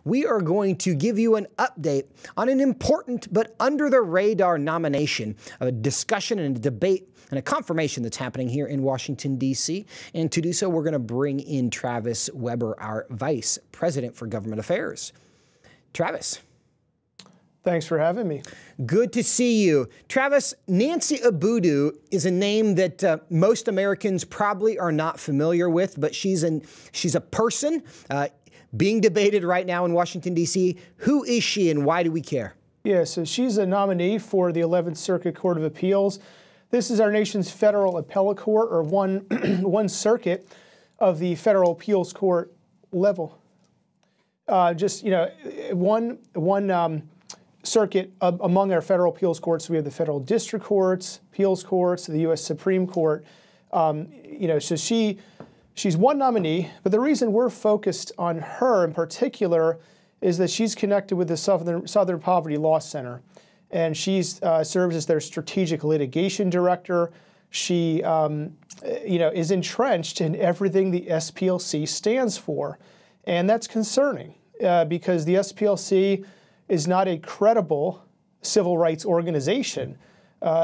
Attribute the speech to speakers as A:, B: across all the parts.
A: We are going to give you an update on an important but under-the-radar nomination, a discussion and a debate and a confirmation that's happening here in Washington, D.C. And to do so, we're going to bring in Travis Weber, our Vice President for Government Affairs. Travis.
B: Thanks for having me.
A: Good to see you. Travis, Nancy Abudu is a name that most Americans probably are not familiar with, but she's a person being debated right now in Washington, D.C. Who is she and why do we care?
B: Yeah, so she's a nominee for the 11th Circuit Court of Appeals. This is our nation's federal appellate court, or one circuit of the federal appeals court level. One circuit among our federal appeals courts. We have the federal district courts, appeals courts, the U.S. Supreme Court. So she's one nominee, but the reason we're focused on her in particular is that she's connected with the Southern Poverty Law Center, and she serves as their strategic litigation director. She, is entrenched in everything the SPLC stands for, and that's concerning because the SPLC is not a credible civil rights organization.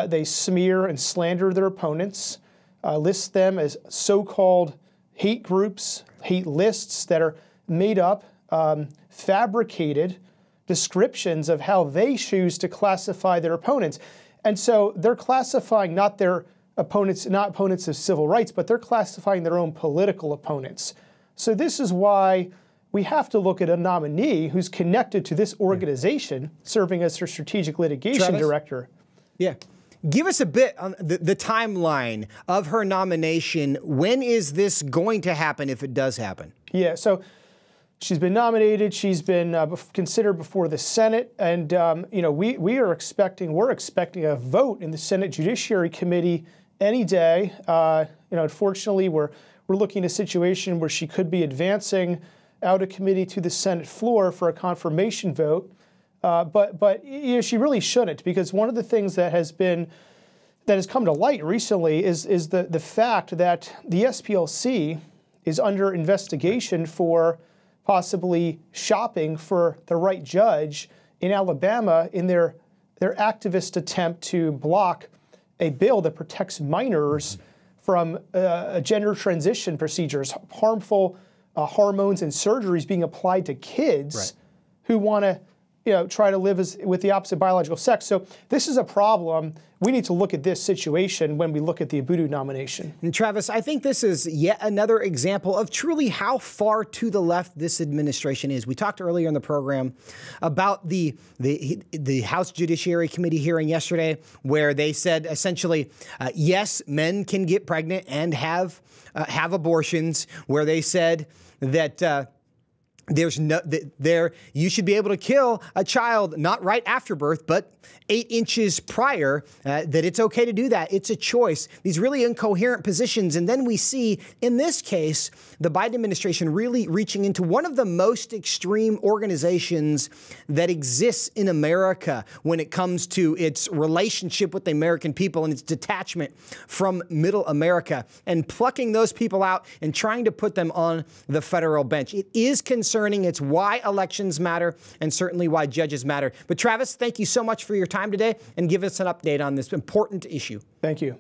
B: They smear and slander their opponents, list them as so-called hate groups, hate lists that are made up, fabricated descriptions of how they choose to classify their opponents. And so they're classifying not their opponents, not opponents of civil rights, but they're classifying their own political opponents. So this is why we have to look at a nominee who's connected to this organization, serving as her strategic litigation director.
A: Yeah. Give us a bit on the timeline of her nomination. When is this going to happen, if it does happen? Yeah,
B: so she's been nominated. She's been considered before the Senate, and we're expecting a vote in the Senate Judiciary Committee any day. Unfortunately, we're looking at a situation where she could be advancing out of committee to the Senate floor for a confirmation vote. But she really shouldn't, because one of the things that has come to light recently is the fact that the SPLC is under investigation for possibly shopping for the right judge in Alabama in their activist attempt to block a bill that protects minors from gender transition procedures, harmful hormones and surgeries being applied to kids who want to try to live with the opposite biological sex. So this is a problem. We need to look at this situation when we look at the Abudu nomination.
A: And Travis, I think this is yet another example of truly how far to the left this administration is. We talked earlier in the program about the House Judiciary Committee hearing yesterday, where they said essentially, yes, men can get pregnant and have abortions, where they said that you should be able to kill a child not right after birth, but 8 inches prior, that it's okay to do that. It's a choice. These really incoherent positions. And then we see, in this case, the Biden administration really reaching into one of the most extreme organizations that exists in America when it comes to its relationship with the American people and its detachment from middle America, and plucking those people out and trying to put them on the federal bench. It is concerning. It's why elections matter, and certainly why judges matter. But Travis, thank you so much for your time today, and give us an update on this important issue.
B: Thank you.